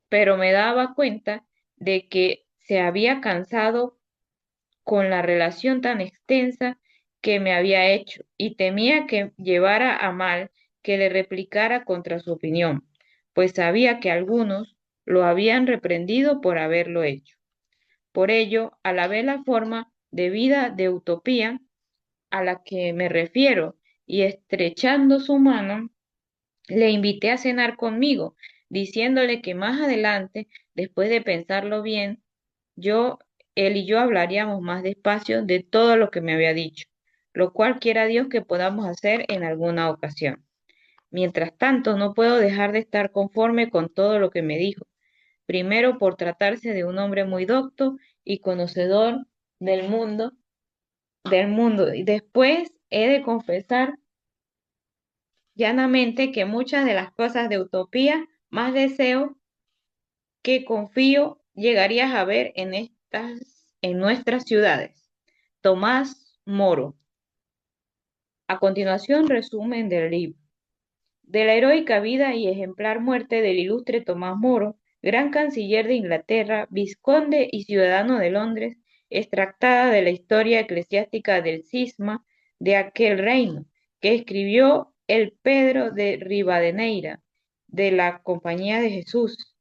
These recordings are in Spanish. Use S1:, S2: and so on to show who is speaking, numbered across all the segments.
S1: pero me daba cuenta de que se había cansado con la relación tan extensa que me había hecho y temía que llevara a mal que le replicara contra su opinión, pues sabía que algunos lo habían reprendido por haberlo hecho. Por ello, alabé la forma de vida de utopía a la que me refiero y estrechando su mano, le invité a cenar conmigo, diciéndole que más adelante, después de pensarlo bien, yo, él y yo hablaríamos más despacio de todo lo que me había dicho, lo cual quiera Dios que podamos hacer en alguna ocasión. Mientras tanto, no puedo dejar de estar conforme con todo lo que me dijo, primero por tratarse de un hombre muy docto y conocedor del mundo, y después he de confesar llanamente que muchas de las cosas de utopía más deseo que confío llegarías a ver en nuestras ciudades. Tomás Moro. A continuación, resumen del libro. De la heroica vida y ejemplar muerte del ilustre Tomás Moro, gran canciller de Inglaterra, vizconde y ciudadano de Londres, extractada de la historia eclesiástica del cisma de aquel reino, que escribió el Pedro de Rivadeneira, de la Compañía de Jesús,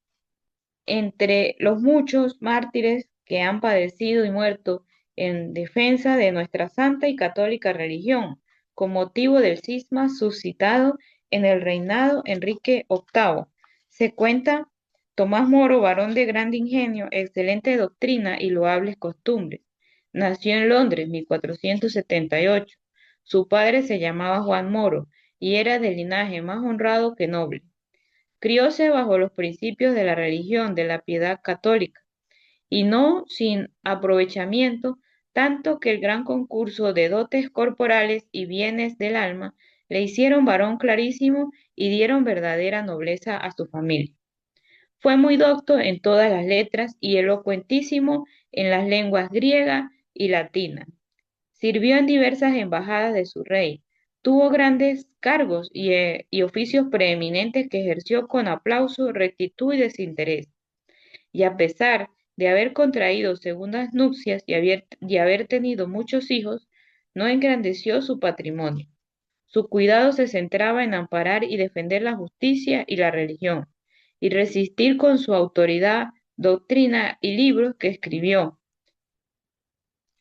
S1: entre los muchos mártires que han padecido y muerto en defensa de nuestra santa y católica religión, con motivo del cisma suscitado en el reinado Enrique VIII. Se cuenta Tomás Moro, varón de grande ingenio, excelente doctrina y loables costumbres. Nació en Londres, 1478. Su padre se llamaba Juan Moro y era de linaje más honrado que noble. Crióse bajo los principios de la religión de la piedad católica, y no sin aprovechamiento, tanto que el gran concurso de dotes corporales y bienes del alma le hicieron varón clarísimo y dieron verdadera nobleza a su familia. Fue muy docto en todas las letras y elocuentísimo en las lenguas griega y latina. Sirvió en diversas embajadas de su rey, tuvo grandes cargos y oficios preeminentes que ejerció con aplauso, rectitud y desinterés. Y a pesar de haber contraído segundas nupcias y haber tenido muchos hijos, no engrandeció su patrimonio. Su cuidado se centraba en amparar y defender la justicia y la religión, y resistir con su autoridad, doctrina y libros que escribió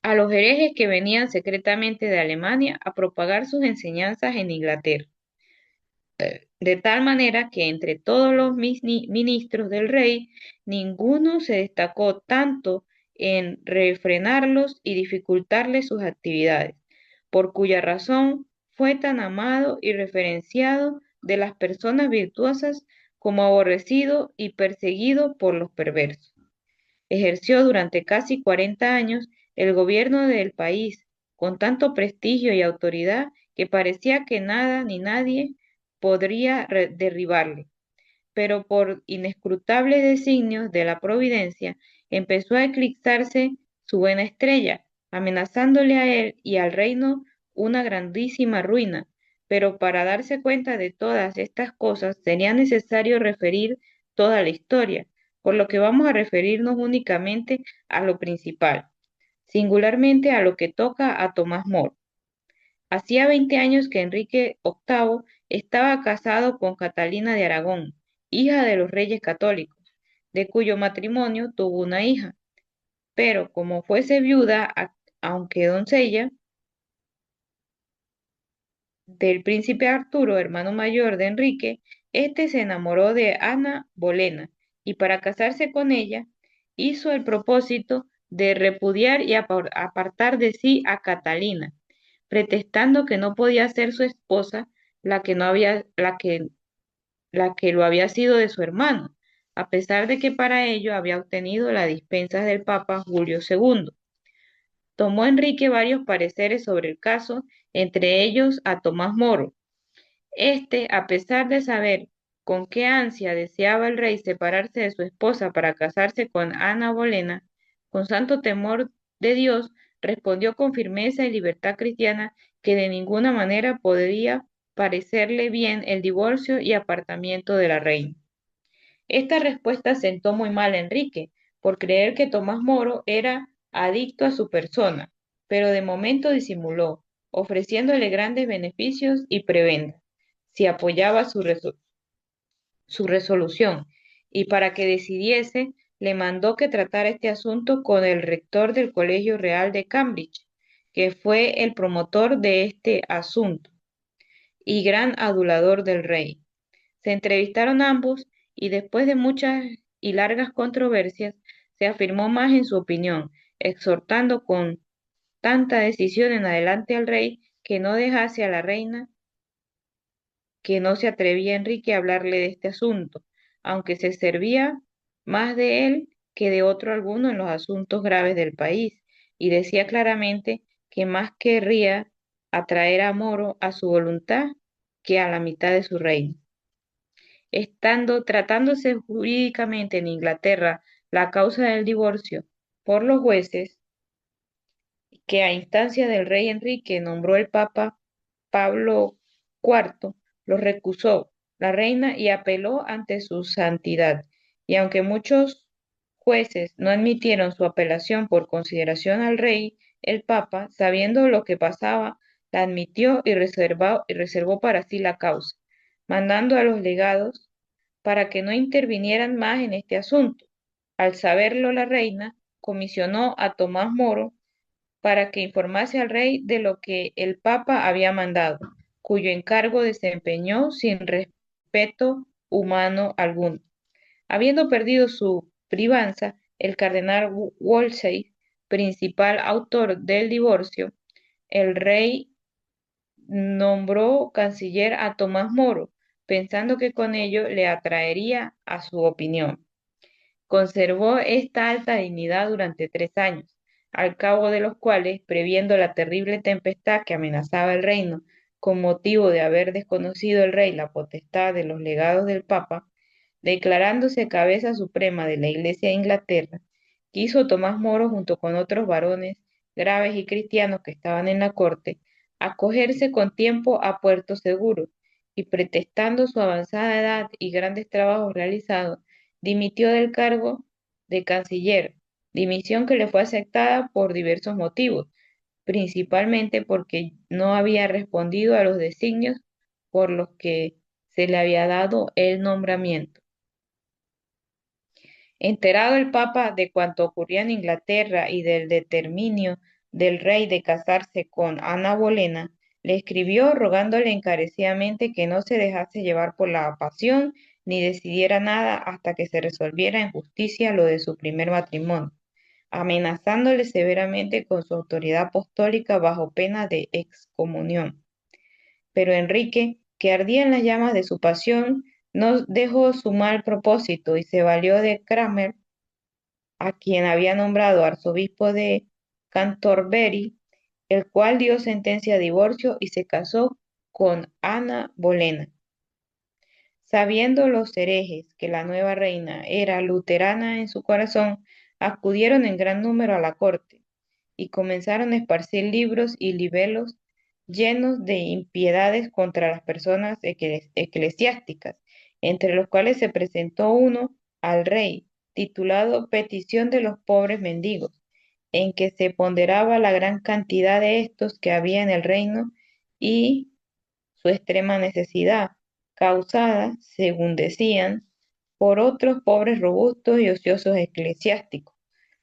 S1: a los herejes que venían secretamente de Alemania a propagar sus enseñanzas en Inglaterra, de tal manera que entre todos los ministros del rey, ninguno se destacó tanto en refrenarlos y dificultarles sus actividades, por cuya razón fue tan amado y referenciado de las personas virtuosas como aborrecido y perseguido por los perversos. Ejerció durante casi 40 años el gobierno del país con tanto prestigio y autoridad que parecía que nada ni nadie podría derribarle, pero por inescrutables designios de la providencia empezó a eclipsarse su buena estrella, amenazándole a él y al reino una grandísima ruina. Pero para darse cuenta de todas estas cosas sería necesario referir toda la historia, por lo que vamos a referirnos únicamente a lo principal, singularmente a lo que toca a Tomás Moro. Hacía 20 años que Enrique VIII estaba casado con Catalina de Aragón, hija de los reyes católicos, de cuyo matrimonio tuvo una hija, pero como fuese viuda, aunque doncella, del príncipe Arturo, hermano mayor de Enrique, éste se enamoró de Ana Bolena y para casarse con ella hizo el propósito de repudiar y apartar de sí a Catalina, pretextando que no podía ser su esposa la que no había, la que lo había sido de su hermano, a pesar de que para ello había obtenido la dispensa del Papa Julio II. Tomó Enrique varios pareceres sobre el caso, entre ellos a Tomás Moro. Este, a pesar de saber con qué ansia deseaba el rey separarse de su esposa para casarse con Ana Bolena, con santo temor de Dios, respondió con firmeza y libertad cristiana que de ninguna manera podría parecerle bien el divorcio y apartamiento de la reina. Esta respuesta sentó muy mal a Enrique, por creer que Tomás Moro era adicto a su persona, pero de momento disimuló, ofreciéndole grandes beneficios y prebendas, si apoyaba su resolución, y para que decidiese, le mandó que tratara este asunto con el rector del Colegio Real de Cambridge, que fue el promotor de este asunto y gran adulador del rey. Se entrevistaron ambos y después de muchas y largas controversias, se afirmó más en su opinión, exhortando con tanta decisión en adelante al rey que no dejase a la reina, que no se atrevía Enrique a hablarle de este asunto, aunque se servía más de él que de otro alguno en los asuntos graves del país, y decía claramente que más querría atraer a Moro a su voluntad que a la mitad de su reino. Tratándose jurídicamente en Inglaterra la causa del divorcio por los jueces, que a instancia del rey Enrique nombró el Papa Pablo IV, lo recusó la reina y apeló ante su santidad. Y aunque muchos jueces no admitieron su apelación por consideración al rey, el Papa, sabiendo lo que pasaba, la admitió y reservó para sí la causa, mandando a los legados para que no intervinieran más en este asunto. Al saberlo la reina, comisionó a Tomás Moro para que informase al rey de lo que el Papa había mandado, cuyo encargo desempeñó sin respeto humano alguno. Habiendo perdido su privanza, el cardenal Wolsey, principal autor del divorcio, el rey nombró canciller a Tomás Moro, pensando que con ello le atraería a su opinión. Conservó esta alta dignidad durante 3 años, al cabo de los cuales, previendo la terrible tempestad que amenazaba el reino, con motivo de haber desconocido el rey la potestad de los legados del Papa, declarándose cabeza suprema de la Iglesia de Inglaterra, quiso Tomás Moro, junto con otros varones graves y cristianos que estaban en la corte, acogerse con tiempo a puerto seguro, y pretextando su avanzada edad y grandes trabajos realizados, dimitió del cargo de canciller, dimisión que le fue aceptada por diversos motivos, principalmente porque no había respondido a los designios por los que se le había dado el nombramiento. Enterado el Papa de cuanto ocurría en Inglaterra y del determinio del rey de casarse con Ana Bolena, le escribió rogándole encarecidamente que no se dejase llevar por la pasión ni decidiera nada hasta que se resolviera en justicia lo de su primer matrimonio, amenazándole severamente con su autoridad apostólica bajo pena de excomunión. Pero Enrique, que ardía en las llamas de su pasión, no dejó su mal propósito y se valió de Cranmer, a quien había nombrado arzobispo de Canterbury, el cual dio sentencia de divorcio y se casó con Ana Bolena. Sabiendo los herejes que la nueva reina era luterana en su corazón, acudieron en gran número a la corte y comenzaron a esparcir libros y libelos llenos de impiedades contra las personas eclesiásticas, entre los cuales se presentó uno al rey, titulado Petición de los pobres mendigos, en que se ponderaba la gran cantidad de estos que había en el reino y su extrema necesidad, causada, según decían, por otros pobres robustos y ociosos eclesiásticos,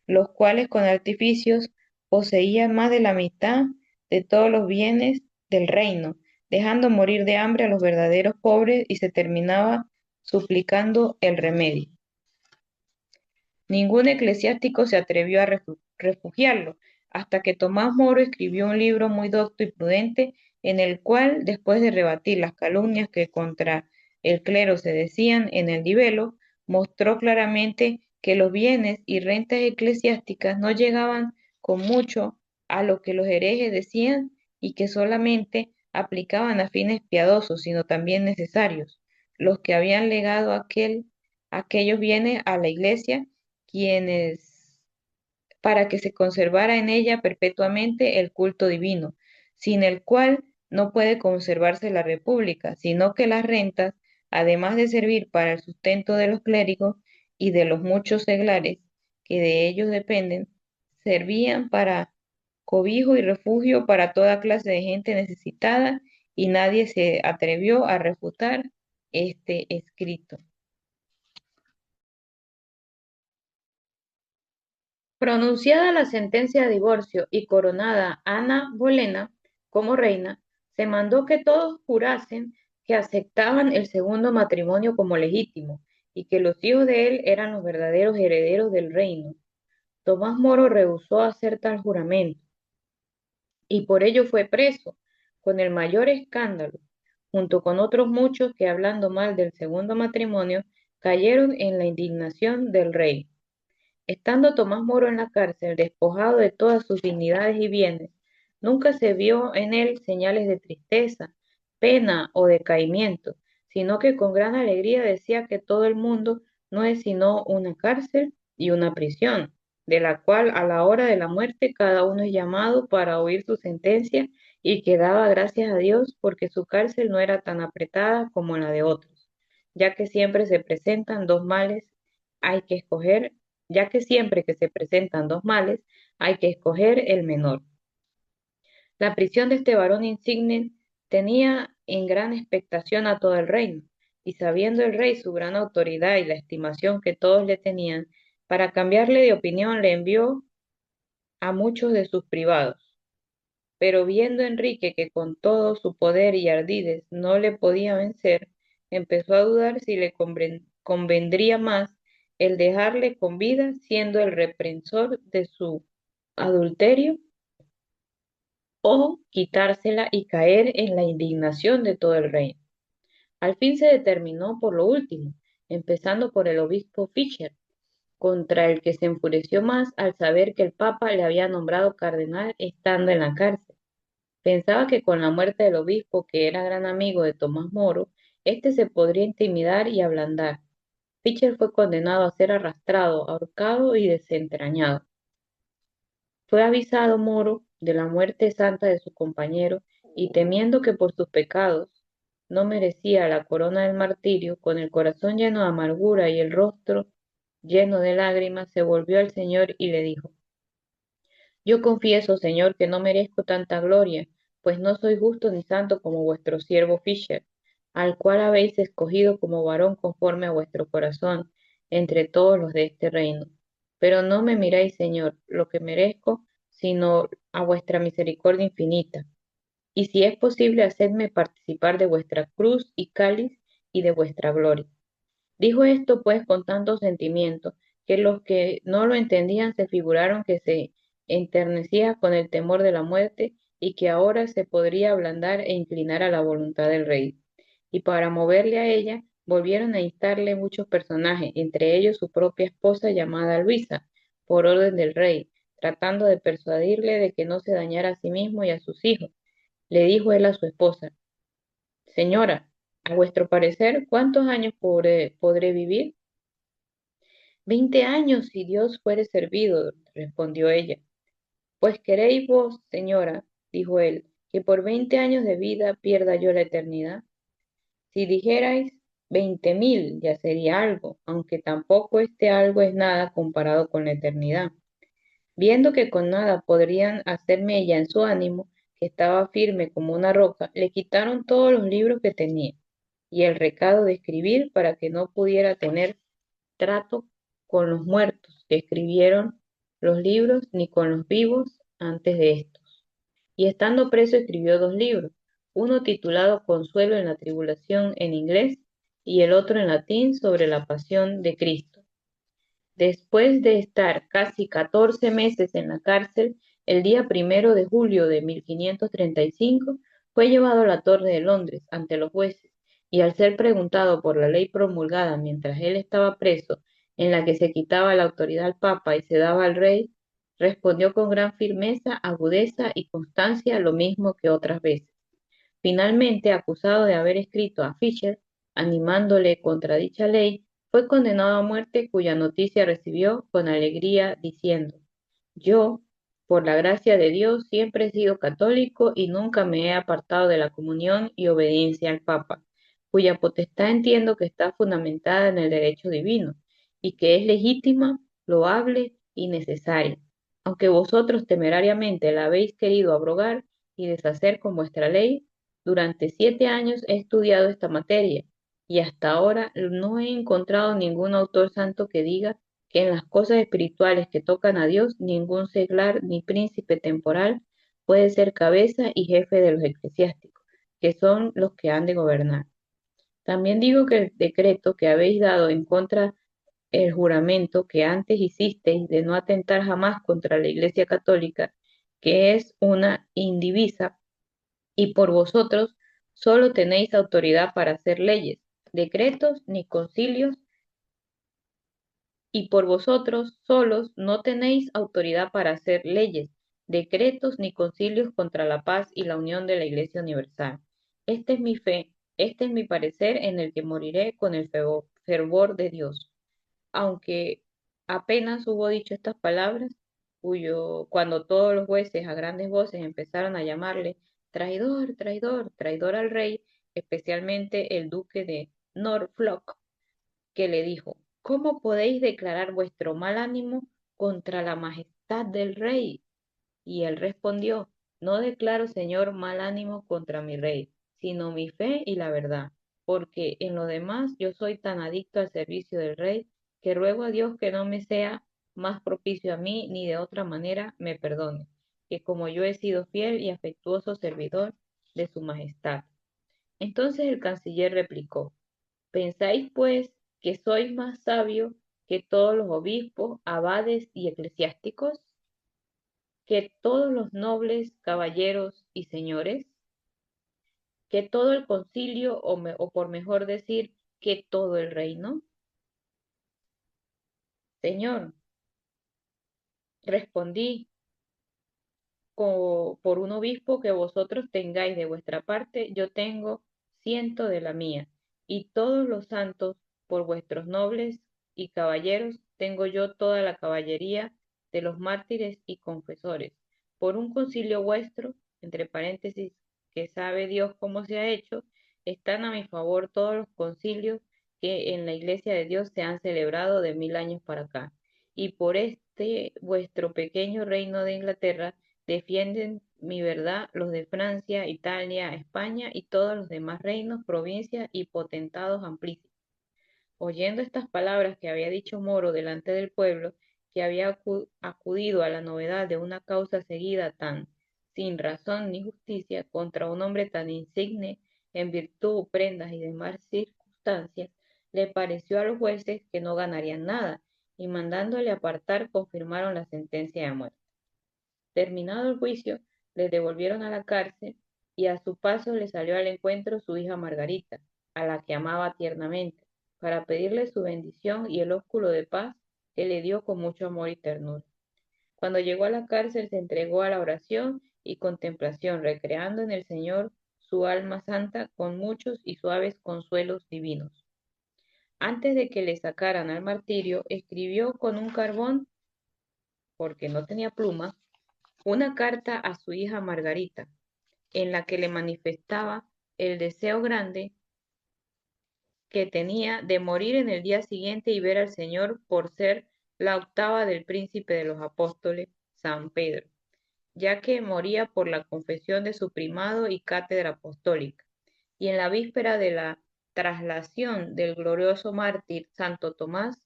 S1: los cuales con artificios poseían más de la mitad de todos los bienes del reino, dejando morir de hambre a los verdaderos pobres, y se terminaba suplicando el remedio. Ningún eclesiástico se atrevió a refugiarlo, hasta que Tomás Moro escribió un libro muy docto y prudente, en el cual, después de rebatir las calumnias que contra el clero se decían en el libelo, mostró claramente que los bienes y rentas eclesiásticas no llegaban con mucho a lo que los herejes decían, y que solamente aplicaban a fines piadosos, sino también necesarios, los que habían legado aquellos bienes a la Iglesia, quienes para que se conservara en ella perpetuamente el culto divino, sin el cual no puede conservarse la república, sino que las rentas además de servir para el sustento de los clérigos y de los muchos seglares que de ellos dependen, servían para cobijo y refugio para toda clase de gente necesitada, y nadie se atrevió a refutar este escrito. Pronunciada la sentencia de divorcio y coronada Ana Bolena como reina, se mandó que todos jurasen que aceptaban el segundo matrimonio como legítimo y que los hijos de él eran los verdaderos herederos del reino. Tomás Moro rehusó hacer tal juramento y por ello fue preso, con el mayor escándalo, junto con otros muchos que, hablando mal del segundo matrimonio, cayeron en la indignación del rey. Estando Tomás Moro en la cárcel, despojado de todas sus dignidades y bienes, nunca se vio en él señales de tristeza, pena o decaimiento, sino que con gran alegría decía que todo el mundo no es sino una cárcel y una prisión, de la cual a la hora de la muerte cada uno es llamado para oír su sentencia, y que daba gracias a Dios porque su cárcel no era tan apretada como la de otros, ya que siempre se presentan dos males, hay que escoger ya que siempre que se presentan dos males, hay que escoger el menor. La prisión de este varón insigne tenía en gran expectación a todo el reino, y sabiendo el rey su gran autoridad y la estimación que todos le tenían, para cambiarle de opinión le envió a muchos de sus privados. Pero viendo Enrique que con todo su poder y ardides no le podía vencer, empezó a dudar si le convendría más el dejarle con vida, siendo el reprensor de su adulterio, o quitársela y caer en la indignación de todo el reino. Al fin se determinó por lo último, empezando por el obispo Fischer, contra el que se enfureció más al saber que el Papa le había nombrado cardenal estando en la cárcel. Pensaba que con la muerte del obispo, que era gran amigo de Tomás Moro, éste se podría intimidar y ablandar. Fischer fue condenado a ser arrastrado, ahorcado y desentrañado. Fue avisado Moro de la muerte santa de su compañero, y temiendo que por sus pecados no merecía la corona del martirio, con el corazón lleno de amargura y el rostro lleno de lágrimas, se volvió al Señor y le dijo: Yo confieso, Señor, que no merezco tanta gloria, pues no soy justo ni santo como vuestro siervo Fischer, al cual habéis escogido como varón conforme a vuestro corazón entre todos los de este reino. Pero no me miráis, Señor, lo que merezco, sino a vuestra misericordia infinita. Y si es posible, hacedme participar de vuestra cruz y cáliz y de vuestra gloria. Dijo esto pues con tanto sentimiento, que los que no lo entendían se figuraron que se enternecía con el temor de la muerte, y que ahora se podría ablandar e inclinar a la voluntad del rey. Y para moverle a ella, volvieron a instarle muchos personajes, entre ellos su propia esposa llamada Luisa, por orden del rey, tratando de persuadirle de que no se dañara a sí mismo y a sus hijos. Le dijo él a su esposa: Señora, a vuestro parecer, ¿cuántos años podré vivir? 20 años, si Dios fuere servido, respondió ella. Pues queréis vos, señora, dijo él, que por 20 años de vida pierda yo la eternidad. Si dijerais 20.000, ya sería algo, aunque tampoco este algo es nada comparado con la eternidad. Viendo que con nada podrían hacer mella en su ánimo, que estaba firme como una roca, le quitaron todos los libros que tenía y el recado de escribir, para que no pudiera tener trato con los muertos que escribieron los libros, ni con los vivos antes de estos. Y estando preso escribió dos libros, uno titulado Consuelo en la tribulación en inglés, y el otro en latín sobre la pasión de Cristo. Después de estar casi 14 meses en la cárcel, el día 1 de julio de 1535 fue llevado a la Torre de Londres ante los jueces, y al ser preguntado por la ley promulgada mientras él estaba preso, en la que se quitaba la autoridad al Papa y se daba al rey, respondió con gran firmeza, agudeza y constancia lo mismo que otras veces. Finalmente, acusado de haber escrito a Fischer, animándole contra dicha ley, fue condenado a muerte, cuya noticia recibió con alegría, diciendo: Yo, por la gracia de Dios, siempre he sido católico y nunca me he apartado de la comunión y obediencia al Papa, cuya potestad entiendo que está fundamentada en el derecho divino, y que es legítima, loable y necesaria, aunque vosotros temerariamente la habéis querido abrogar y deshacer con vuestra ley. Durante 7 años he estudiado esta materia, y hasta ahora no he encontrado ningún autor santo que diga que en las cosas espirituales que tocan a Dios, ningún seglar ni príncipe temporal puede ser cabeza y jefe de los eclesiásticos, que son los que han de gobernar. También digo que el decreto que habéis dado en contra el juramento que antes hicisteis de no atentar jamás contra la Iglesia Católica, que es una indivisa, y por vosotros solo tenéis autoridad para hacer leyes, decretos ni concilios, y por vosotros solos no tenéis autoridad para hacer leyes, decretos ni concilios contra la paz y la unión de la Iglesia Universal. Esta es mi fe, este es mi parecer en el que moriré con el fervor de Dios. Aunque apenas hubo dicho estas palabras, cuando todos los jueces a grandes voces empezaron a llamarle traidor, traidor, traidor al rey, especialmente el duque de Norfolk, que le dijo: ¿Cómo podéis declarar vuestro mal ánimo contra la majestad del rey? Y él respondió: No declaro, señor, mal ánimo contra mi rey, sino mi fe y la verdad, porque en lo demás yo soy tan adicto al servicio del rey que ruego a Dios que no me sea más propicio a mí ni de otra manera me perdone, que como yo he sido fiel y afectuoso servidor de su majestad. Entonces el canciller replicó: ¿Pensáis, pues, que sois más sabio que todos los obispos, abades y eclesiásticos, que todos los nobles, caballeros y señores, que todo el concilio, o por mejor decir, que todo el reino? Señor, respondí, por un obispo que vosotros tengáis de vuestra parte, yo tengo 100 de la mía, y todos los santos, por vuestros nobles y caballeros, tengo yo toda la caballería de los mártires y confesores. Por un concilio vuestro, entre paréntesis, que sabe Dios cómo se ha hecho, están a mi favor todos los concilios que en la iglesia de Dios se han celebrado de 1000 años para acá. Y por este vuestro pequeño reino de Inglaterra, defienden mi verdad los de Francia, Italia, España y todos los demás reinos, provincias y potentados amplísimos. Oyendo estas palabras que había dicho Moro delante del pueblo, que había acudido a la novedad de una causa seguida tan sin razón ni justicia contra un hombre tan insigne en virtud, prendas y demás circunstancias, le pareció a los jueces que no ganarían nada, y mandándole apartar confirmaron la sentencia de muerte. Terminado el juicio, le devolvieron a la cárcel, y a su paso le salió al encuentro su hija Margarita, a la que amaba tiernamente, para pedirle su bendición y el ósculo de paz que le dio con mucho amor y ternura. Cuando llegó a la cárcel se entregó a la oración y contemplación, recreando en el Señor su alma santa con muchos y suaves consuelos divinos. Antes de que le sacaran al martirio, escribió con un carbón, porque no tenía pluma, una carta a su hija Margarita, en la que le manifestaba el deseo grande que tenía de morir en el día siguiente y ver al Señor, por ser la octava del príncipe de los apóstoles, San Pedro, ya que moría por la confesión de su primado y cátedra apostólica, y en la víspera de la traslación del glorioso mártir Santo Tomás,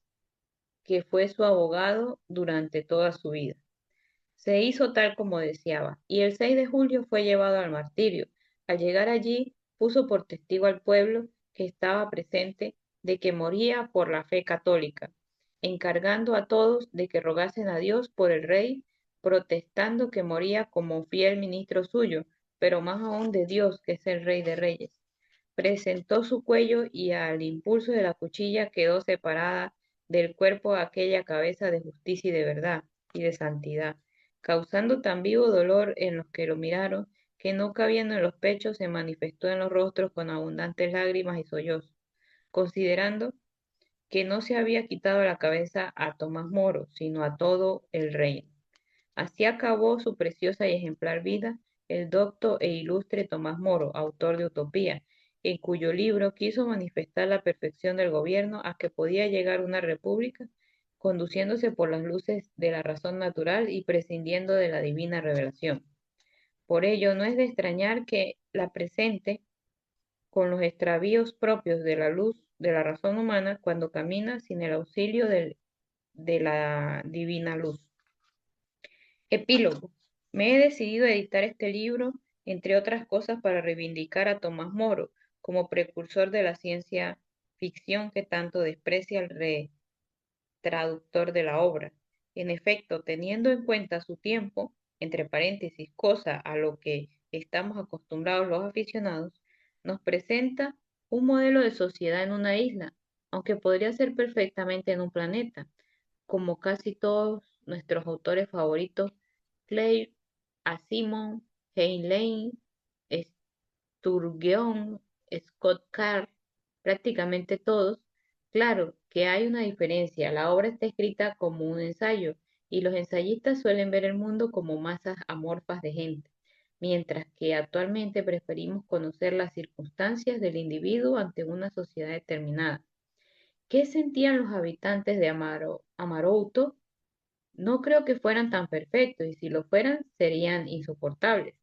S1: que fue su abogado durante toda su vida. Se hizo tal como deseaba, y el 6 de julio fue llevado al martirio. Al llegar allí, puso por testigo al pueblo que estaba presente de que moría por la fe católica, encargando a todos de que rogasen a Dios por el rey, protestando que moría como fiel ministro suyo, pero más aún de Dios, que es el Rey de Reyes. Presentó su cuello, y al impulso de la cuchilla quedó separada del cuerpo aquella cabeza de justicia y de verdad y de santidad, causando tan vivo dolor en los que lo miraron, que no cabiendo en los pechos se manifestó en los rostros con abundantes lágrimas y sollozos, considerando que no se había quitado la cabeza a Tomás Moro, sino a todo el reino. Así acabó su preciosa y ejemplar vida el docto e ilustre Tomás Moro, autor de Utopía, en cuyo libro quiso manifestar la perfección del gobierno a que podía llegar una república, conduciéndose por las luces de la razón natural y prescindiendo de la divina revelación. Por ello, no es de extrañar que la presente con los extravíos propios de la luz de la razón humana cuando camina sin el auxilio de la divina luz. Epílogo. Me he decidido a editar este libro, entre otras cosas, para reivindicar a Tomás Moro como precursor de la ciencia ficción que tanto desprecia el traductor de la obra. En efecto, teniendo en cuenta su tiempo, entre paréntesis, cosa a lo que estamos acostumbrados los aficionados, nos presenta un modelo de sociedad en una isla, aunque podría ser perfectamente en un planeta, como casi todos nuestros autores favoritos, Claire, Asimov, Heinlein, Sturgeon, Scott Card, prácticamente todos. Claro que hay una diferencia, la obra está escrita como un ensayo y los ensayistas suelen ver el mundo como masas amorfas de gente, mientras que actualmente preferimos conocer las circunstancias del individuo ante una sociedad determinada. ¿Qué sentían los habitantes de Amarouto? No creo que fueran tan perfectos y si lo fueran serían insoportables.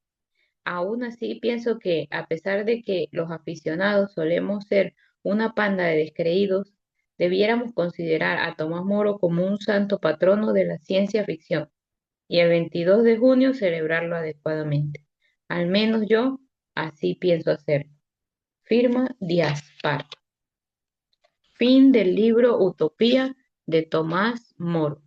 S1: Aún así, pienso que, a pesar de que los aficionados solemos ser una panda de descreídos, debiéramos considerar a Tomás Moro como un santo patrono de la ciencia ficción y el 22 de junio celebrarlo adecuadamente. Al menos yo así pienso hacer. Firma Díaz Park. Fin del libro Utopía de Tomás Moro.